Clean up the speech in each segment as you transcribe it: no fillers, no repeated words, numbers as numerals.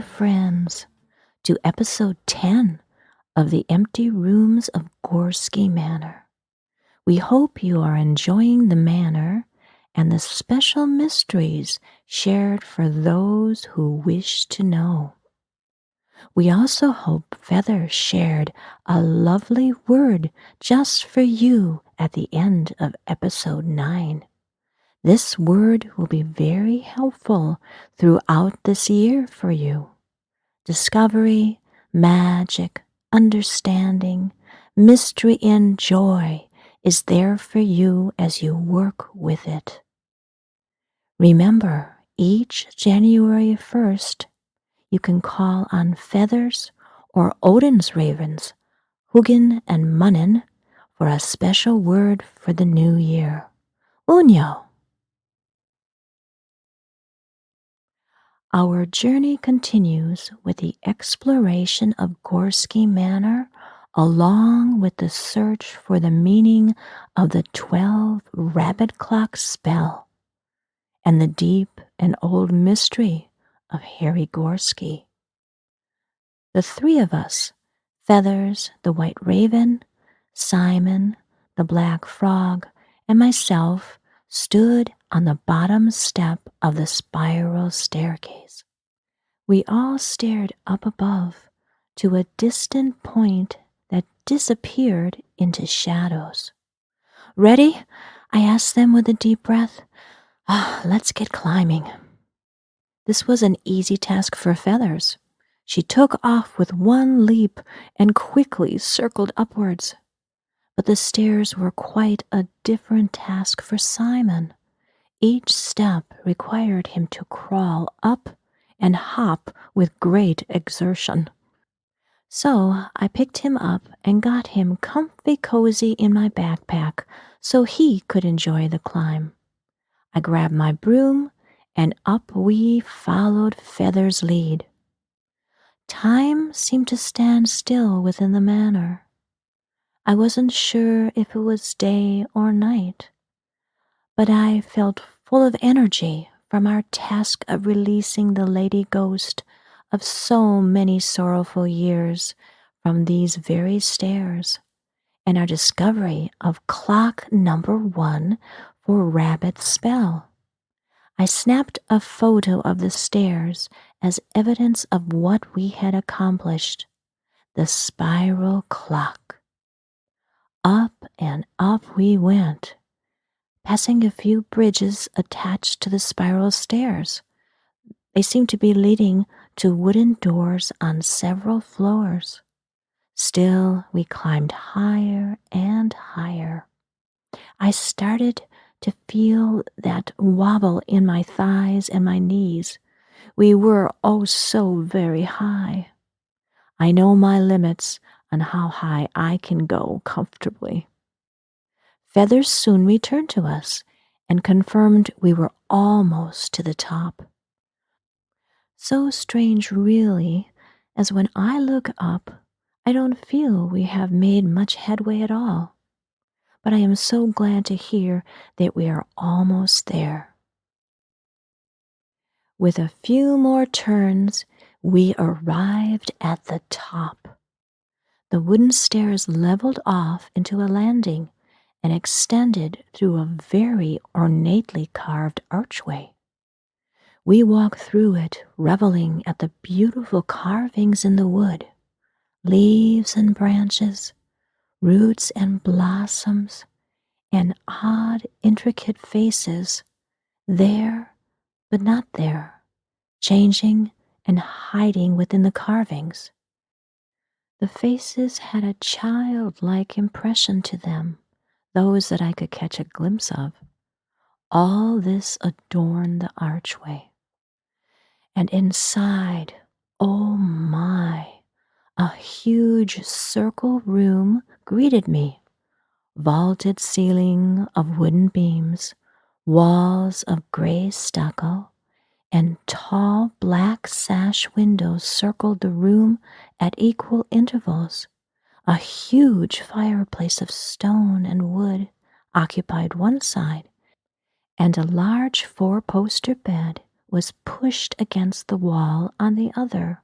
friends, to episode 10 of The Empty Rooms of Gorski Manor. We hope you are enjoying the manor and the special mysteries shared for those who wish to know. We also hope Feather shared a lovely word just for you at the end of episode 9. This word will be very helpful throughout this year for you. Discovery, magic, understanding, mystery, and joy is there for you as you work with it. Remember, each January 1st, you can call on Feathers or Odin's ravens, Hugin and Munin, for a special word for the new year. Unyo. Our journey continues with the exploration of Gorski Manor, along with the search for the meaning of the 12 rabbit clock spell and the deep and old mystery of Harry Gorski. The three of us, Feathers, the White Raven, Simon, the Black Frog, and myself, stood on the bottom step of the spiral staircase. We all stared up above to a distant point that disappeared into shadows. Ready? I asked them with a deep breath. Let's get climbing. This was an easy task for Feathers. She took off with one leap and quickly circled upwards. But the stairs were quite a different task for Simon. Each step required him to crawl up and hop with great exertion. So I picked him up and got him comfy cozy in my backpack so he could enjoy the climb. I grabbed my broom and up we followed Feather's lead. Time seemed to stand still within the manor. I wasn't sure if it was day or night, but I felt full of energy from our task of releasing the lady ghost of so many sorrowful years from these very stairs, and our discovery of clock number 1 for Rabbit's spell. I snapped a photo of the stairs as evidence of what we had accomplished, the spiral clock. Up and up we went, passing a few bridges attached to the spiral stairs. They seemed to be leading to wooden doors on several floors. Still, we climbed higher and higher. I started to feel that wobble in my thighs and my knees. We were oh so very high. I know my limits on how high I can go comfortably. Feathers soon returned to us and confirmed we were almost to the top. So strange, really, as when I look up, I don't feel we have made much headway at all. But I am so glad to hear that we are almost there. With a few more turns, we arrived at the top. The wooden stairs leveled off into a landing and extended through a very ornately carved archway. We walked through it, reveling at the beautiful carvings in the wood, leaves and branches, roots and blossoms, and odd, intricate faces, there but not there, changing and hiding within the carvings. The faces had a childlike impression to them, those that I could catch a glimpse of. All this adorned the archway. And inside, oh my, a huge circle room greeted me. Vaulted ceiling of wooden beams, walls of gray stucco, and tall black sash windows circled the room at equal intervals. A huge fireplace of stone and wood occupied one side, and a large 4-poster bed was pushed against the wall on the other.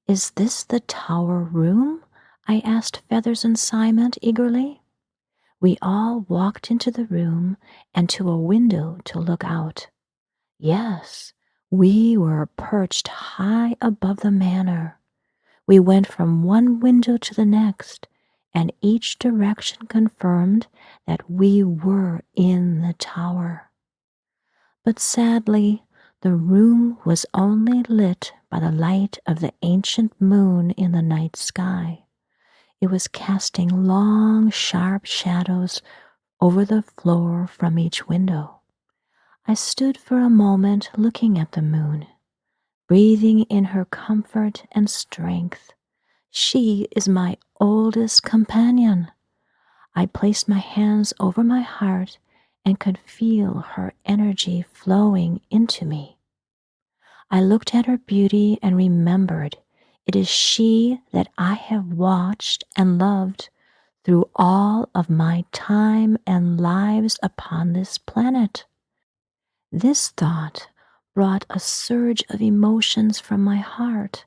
Is this the tower room? I asked Feathers and Simon eagerly. We all walked into the room and to a window to look out. Yes, we were perched high above the manor. We went from one window to the next, and each direction confirmed that we were in the tower. But sadly, the room was only lit by the light of the ancient moon in the night sky. It was casting long, sharp shadows over the floor from each window. I stood for a moment looking at the moon, breathing in her comfort and strength. She is my oldest companion. I placed my hands over my heart and could feel her energy flowing into me. I looked at her beauty and remembered it is she that I have watched and loved through all of my time and lives upon this planet. This thought brought a surge of emotions from my heart,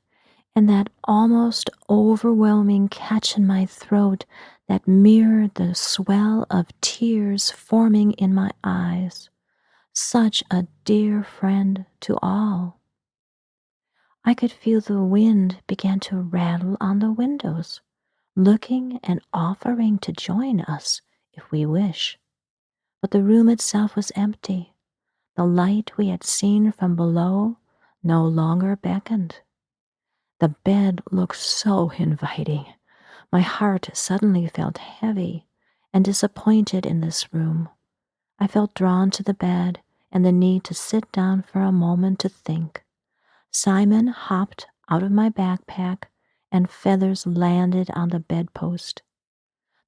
and that almost overwhelming catch in my throat that mirrored the swell of tears forming in my eyes. Such a dear friend to all. I could feel the wind began to rattle on the windows, looking and offering to join us if we wish. But the room itself was empty. The light we had seen from below no longer beckoned. The bed looked so inviting. My heart suddenly felt heavy and disappointed in this room. I felt drawn to the bed and the need to sit down for a moment to think. Simon hopped out of my backpack and Feathers landed on the bedpost.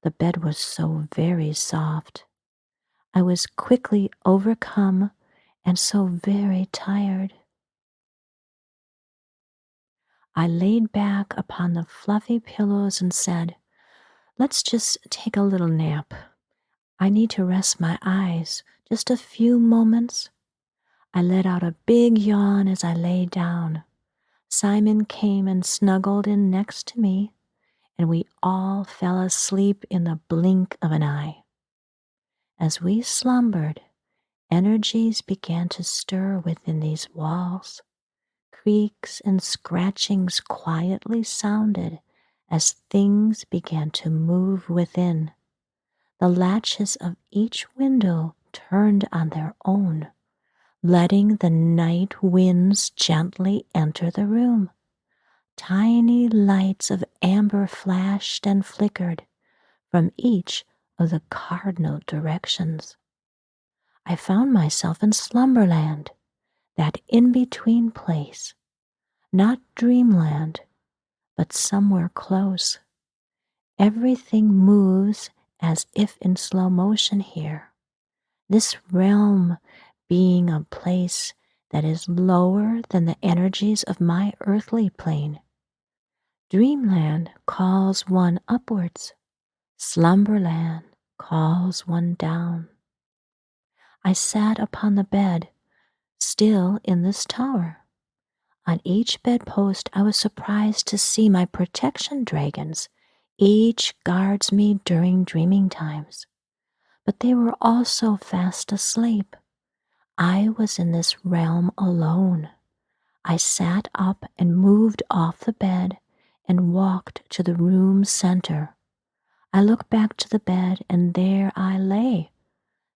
The bed was so very soft. I was quickly overcome and so very tired. I laid back upon the fluffy pillows and said, "Let's just take a little nap. I need to rest my eyes, just a few moments." I let out a big yawn as I lay down. Simon came and snuggled in next to me, and we all fell asleep in the blink of an eye. As we slumbered, energies began to stir within these walls. Creaks and scratchings quietly sounded as things began to move within. The latches of each window turned on their own, letting the night winds gently enter the room. Tiny lights of amber flashed and flickered from each of the cardinal directions. I found myself in Slumberland, that in-between place, not dreamland, but somewhere close. Everything moves as if in slow motion here, this realm being a place that is lower than the energies of my earthly plane. Dreamland calls one upwards. Slumberland calls one down. I sat upon the bed, still in this tower. On each bedpost I was surprised to see my protection dragons. Each guards me during dreaming times. But they were also fast asleep. I was in this realm alone. I sat up and moved off the bed and walked to the room's center. I looked back to the bed and there I lay,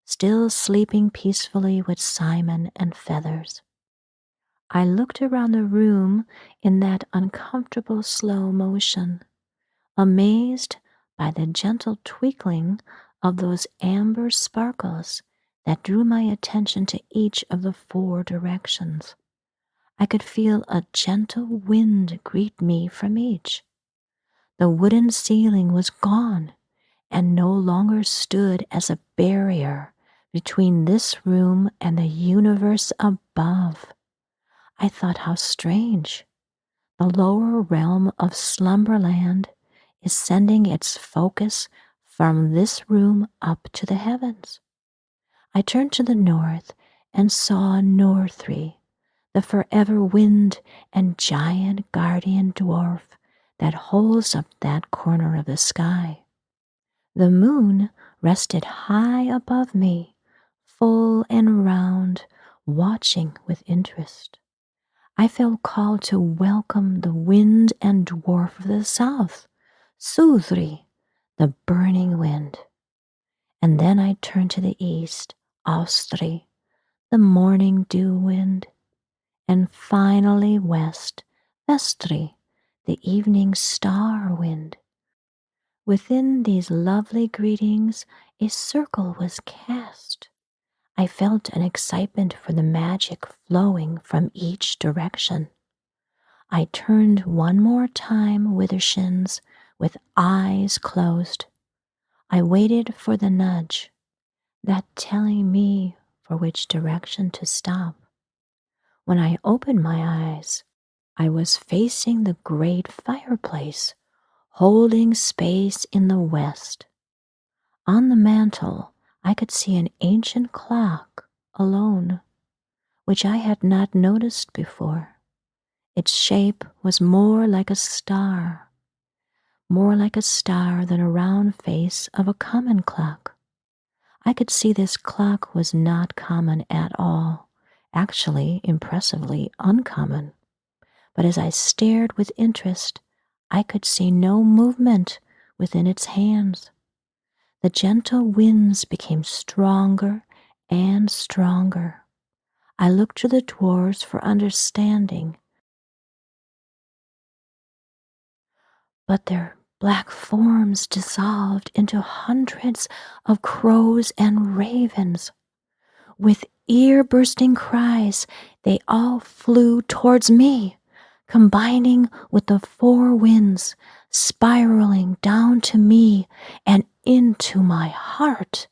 still sleeping peacefully with Simon and Feathers. I looked around the room in that uncomfortable slow motion, amazed by the gentle twinkling of those amber sparkles that drew my attention to each of the 4 directions. I could feel a gentle wind greet me from each. The wooden ceiling was gone and no longer stood as a barrier between this room and the universe above. I thought how strange. The lower realm of Slumberland is sending its focus from this room up to the heavens. I turned to the north and saw Northry, the forever wind and giant guardian dwarf that holds up that corner of the sky. The moon rested high above me, full and round, watching with interest. I felt called to welcome the wind and dwarf of the south, Sudri, the burning wind. And then I turned to the east, Austri, the morning dew wind, and finally west, Vestri, the evening star wind. Within these lovely greetings, a circle was cast. I felt an excitement for the magic flowing from each direction. I turned one more time Withershins with eyes closed. I waited for the nudge, that telling me for which direction to stop. When I opened my eyes, I was facing the great fireplace, holding space in the west. On the mantel, I could see an ancient clock alone, which I had not noticed before. Its shape was more like a star than a round face of a common clock. I could see this clock was not common at all, actually impressively uncommon. But as I stared with interest, I could see no movement within its hands. The gentle winds became stronger and stronger. I looked to the dwarves for understanding, but their black forms dissolved into hundreds of crows and ravens. With ear-bursting cries, they all flew towards me, combining with the four winds, spiraling down to me and into my heart,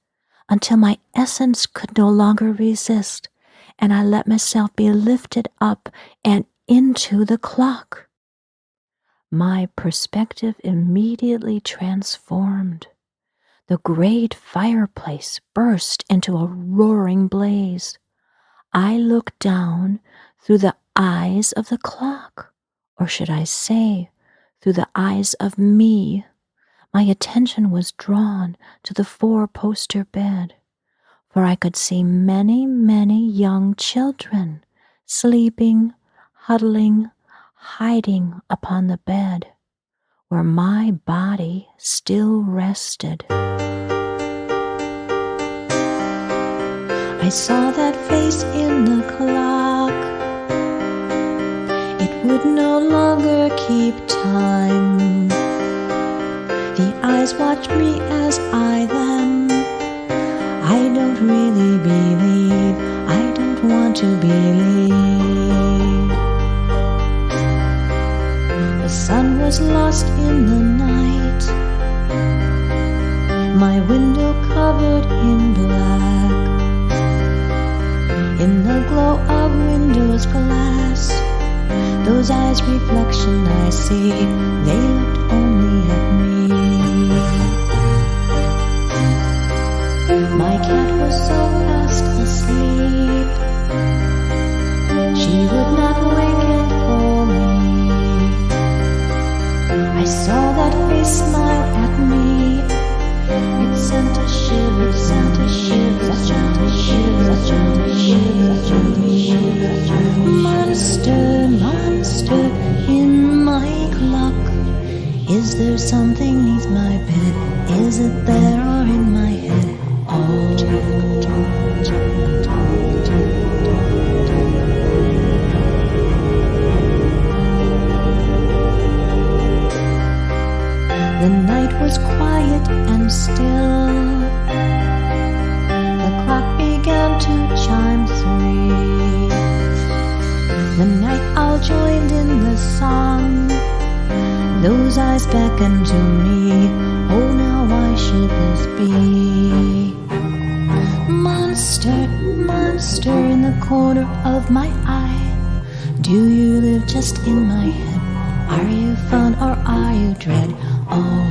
until my essence could no longer resist, and I let myself be lifted up and into the clock. My perspective immediately transformed. The great fireplace burst into a roaring blaze. I looked down through the eyes of the clock, or should I say, through the eyes of me. My attention was drawn to the four-poster bed, for I could see many, many young children sleeping, huddling, hiding upon the bed, where my body still rested. I saw that face in the clock. It would no longer keep time. The eyes watched me as I them. I don't really believe, I don't want to believe. The sun was lost in the night, my window covered in black. In the glow of windows glass, those eyes' reflection I see, they looked only at me. My cat was so fast asleep, she would not waken for me. I saw that face smile at me. It sent a shiver, sent a shiver, sent a shiver, sent a shiver, sent a shiver. Monster, monster in my clock. Is there something neath my bed? Is it there or in my head? The night was quiet and still. The clock began to chime 3. The night owl joined in the song. Those eyes beckoned to me. Oh, now why should this be? Monster, monster in the corner of my eye. Do you live just in my head? Are you fun or are you dread? Oh.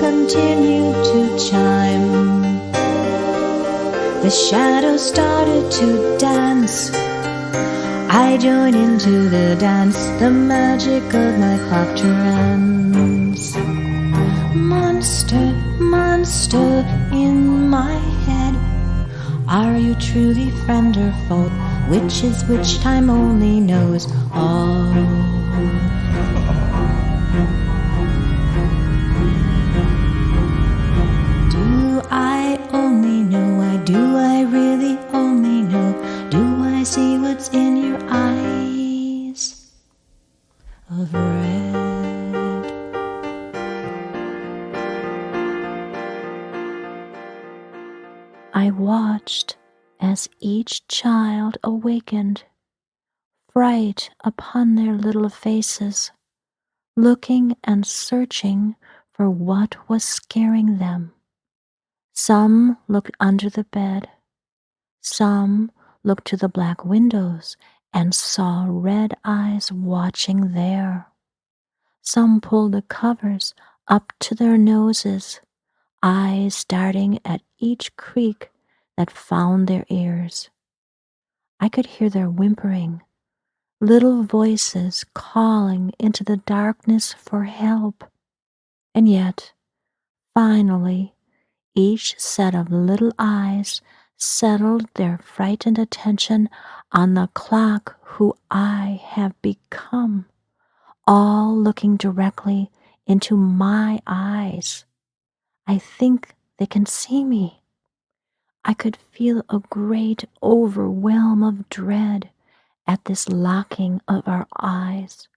continued to chime. The shadows started to dance. I joined into the dance, the magic of my clock trance. Monster, monster in my head, are you truly friend or foe? Which is which, time only knows. Oh, do I only know? Do I really only know? Do I see what's in your eyes of red? I watched as each child awakened, fright upon their little faces, looking and searching for what was scaring them. Some looked under the bed, some looked to the black windows and saw red eyes watching there. Some pulled the covers up to their noses, eyes darting at each creak that found their ears. I could hear their whimpering, little voices calling into the darkness for help. And yet, finally, each set of little eyes settled their frightened attention on the clock who I have become, all looking directly into my eyes. I think they can see me. I could feel a great overwhelm of dread at this locking of our eyes,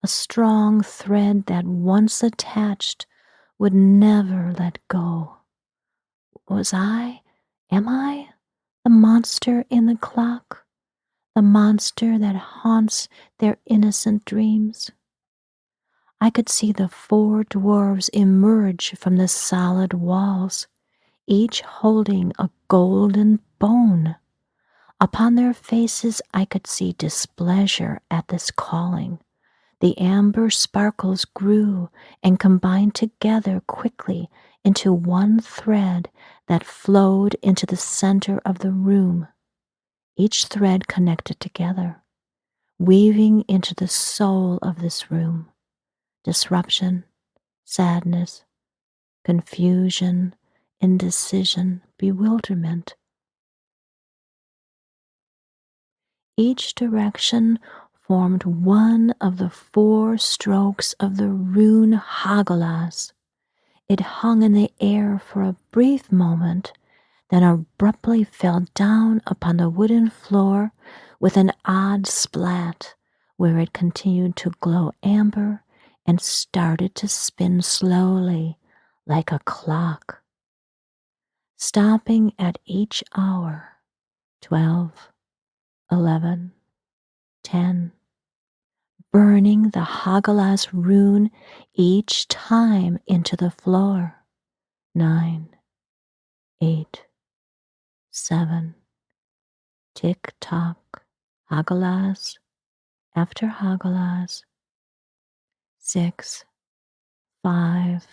a strong thread that once attached would never let go. Am I, the monster in the clock, the monster that haunts their innocent dreams? I could see the 4 dwarves emerge from the solid walls, each holding a golden bone. Upon their faces I could see displeasure at this calling. The amber sparkles grew and combined together quickly into one thread that flowed into the center of the room. Each thread connected together, weaving into the soul of this room. Disruption, sadness, confusion, indecision, bewilderment. Each direction formed one of the 4 strokes of the rune Hagalaz. It hung in the air for a brief moment, then abruptly fell down upon the wooden floor with an odd splat, where it continued to glow amber and started to spin slowly like a clock, stopping at each hour. 12, 11, 10, burning the Hagalaz rune each time into the floor. 9, 8, 7, tick-tock, Hagalaz after Hagalaz. 6, 5,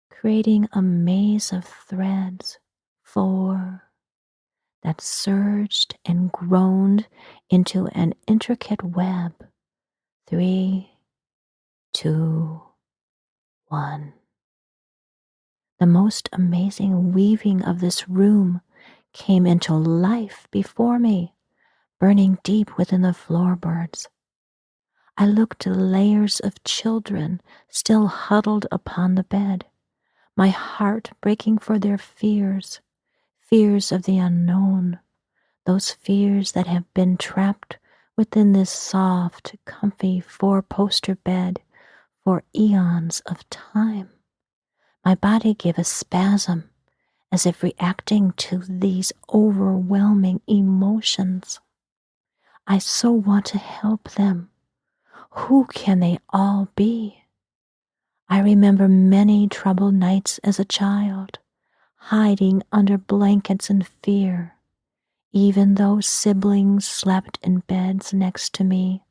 creating a maze of threads. 4, that surged and groaned into an intricate web. 3, 2, 1. The most amazing weaving of this room came into life before me, burning deep within the floorboards. I looked to the layers of children still huddled upon the bed, my heart breaking for their fears, fears of the unknown, those fears that have been trapped within this soft, comfy 4-poster bed for eons of time. My body gave a spasm as if reacting to these overwhelming emotions. I so want to help them. Who can they all be? I remember many troubled nights as a child, hiding under blankets in fear, even though siblings slept in beds next to me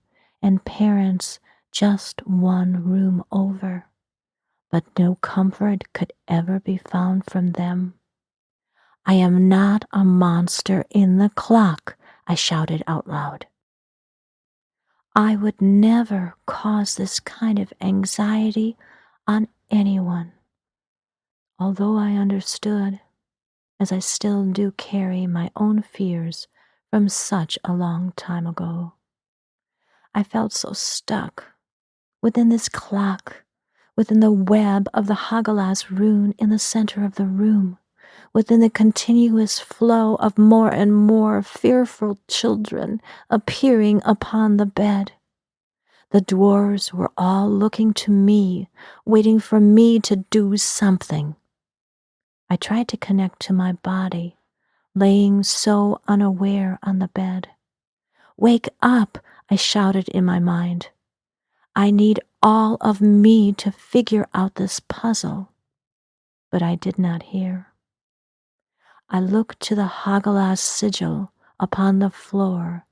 and parents just one room over. but no comfort could ever be found from them. I am not a monster in the clock, I shouted out loud. I would never cause this kind of anxiety on anyone, although I understood, as I still do carry my own fears from such a long time ago. I felt so stuck within this clock, within the web of the Hagalaz rune in the center of the room, within the continuous flow of more and more fearful children appearing upon the bed. The dwarves were all looking to me, waiting for me to do something. I tried to connect to my body, laying so unaware on the bed. Wake up, I shouted in my mind. I need all of me to figure out this puzzle. But I did not hear. I looked to the Hagalaz sigil upon the floor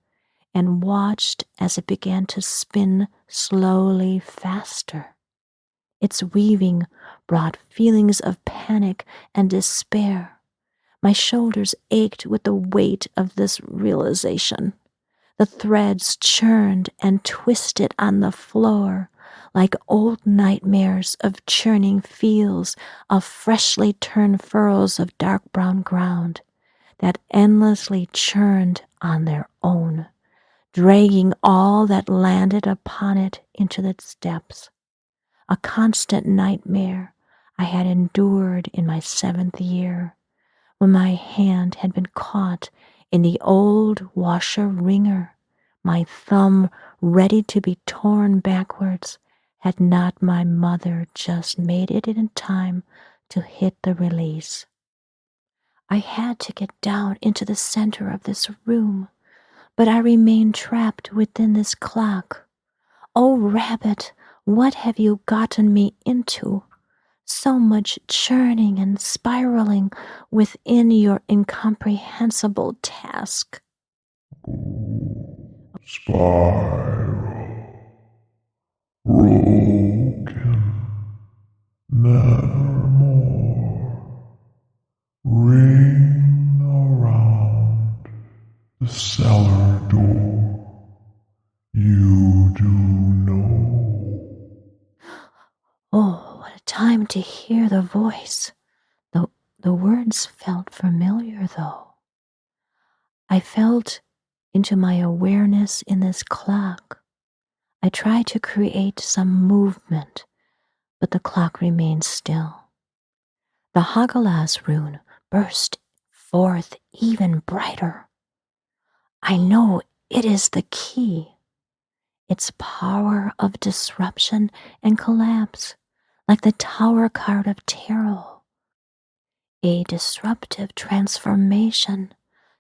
and watched as it began to spin slowly faster. Its weaving brought feelings of panic and despair. My shoulders ached with the weight of this realization. The threads churned and twisted on the floor like old nightmares of churning fields of freshly turned furrows of dark brown ground that endlessly churned on their own, dragging all that landed upon it into its depths. A constant nightmare I had endured in my 7th year, when my hand had been caught in the old washer wringer, my thumb ready to be torn backwards, had not my mother just made it in time to hit the release. I had to get down into the center of this room, but I remained trapped within this clock. Oh, Rabbit, what have you gotten me into? So much churning and spiraling within your incomprehensible task. Spiral, broken, nevermore, ring around the cellar door. You do know. Oh, what a time to hear the voice. The words felt familiar, though. I felt into my awareness in this clock. I tried to create some movement, but the clock remained still. The Hagalaz rune burst forth even brighter. I know it is the key. Its power of disruption and collapse, like the Tower card of tarot. A disruptive transformation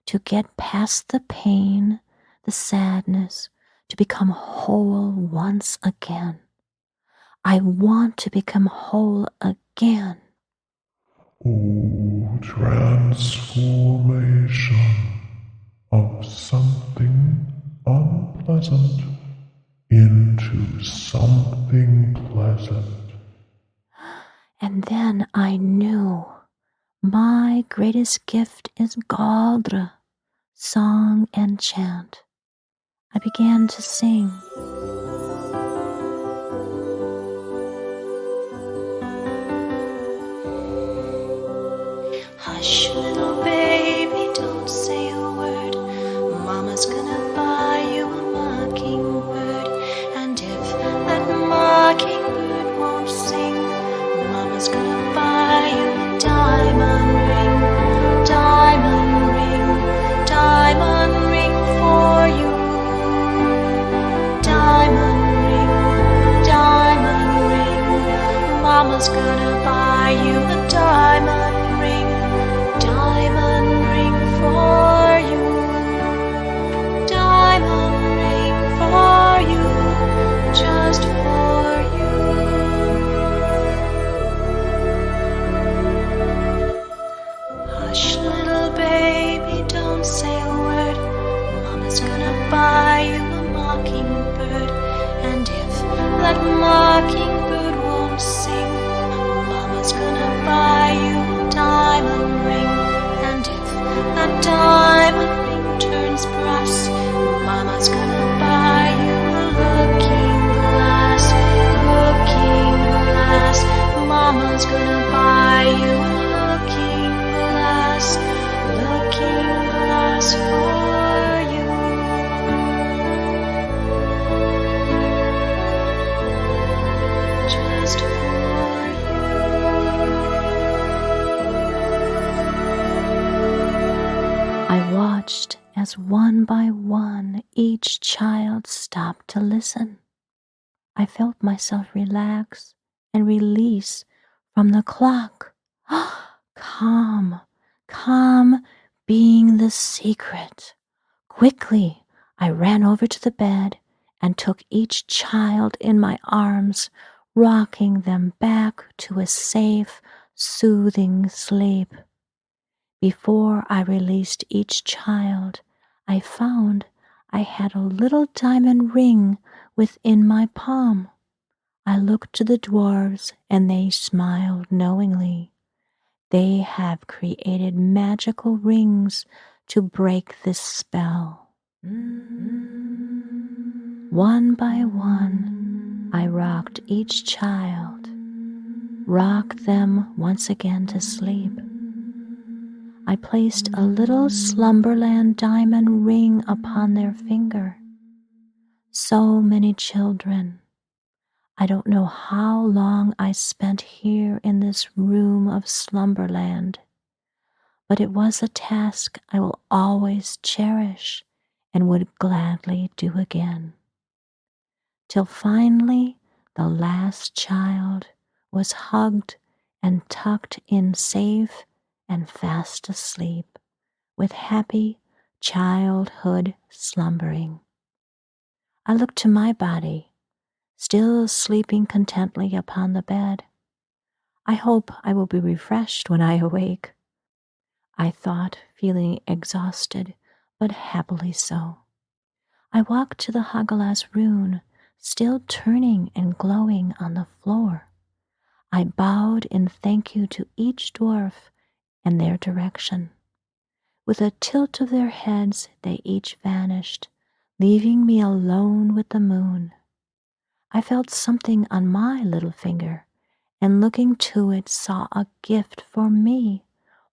to get past the pain, the sadness, to become whole once again. I want to become whole again. Oh, transformation of something unpleasant into something pleasant. And then I knew my greatest gift is Galdra, song and chant. I began to sing. Hush, little baby, don't say a word. Mama's gonna buy you a mockingbird. And if that mockingbird won't sing, Mama's gonna buy you a diamond ring. Diamond ring, diamond ring for you. Diamond ring, Mama's gonna buy you a diamond ring. Diamond ring for you. Diamond ring for you, just for you. Hush, little baby, don't say a word. Mama's gonna buy you a mockingbird. And if that mockingbird won't sing, as one by one each child stopped to listen. I felt myself relax and release from the clock. Calm, calm being the secret. Quickly, I ran over to the bed and took each child in my arms, rocking them back to a safe, soothing sleep. Before I released each child, I found I had a little diamond ring within my palm. I looked to the dwarves, and they smiled knowingly. They have created magical rings to break this spell. One by one, I rocked each child, rocked them once again to sleep. I placed a little Slumberland diamond ring upon their finger. So many children. I don't know how long I spent here in this room of Slumberland, but it was a task I will always cherish and would gladly do again. Till finally the last child was hugged and tucked in safe and fast asleep, with happy childhood slumbering. I looked to my body, still sleeping contently upon the bed. I hope I will be refreshed when I awake, I thought, feeling exhausted, but happily so. I walked to the Hagalaz Rune, still turning and glowing on the floor. I bowed in thank you to each dwarf and their direction. With a tilt of their heads, they each vanished, leaving me alone with the moon. I felt something on my little finger, and looking to it saw a gift for me,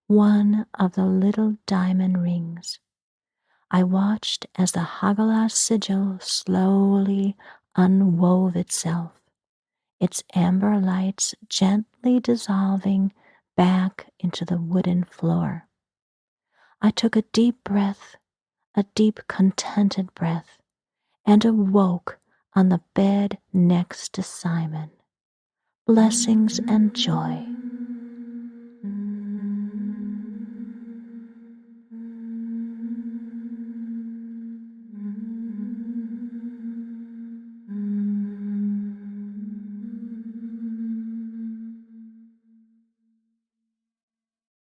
one of the little diamond rings. I watched as the Hagalaz sigil slowly unwove itself, its amber lights gently dissolving back into the wooden floor. I took a deep breath, a deep contented breath, and awoke on the bed next to Simon. Blessings and joy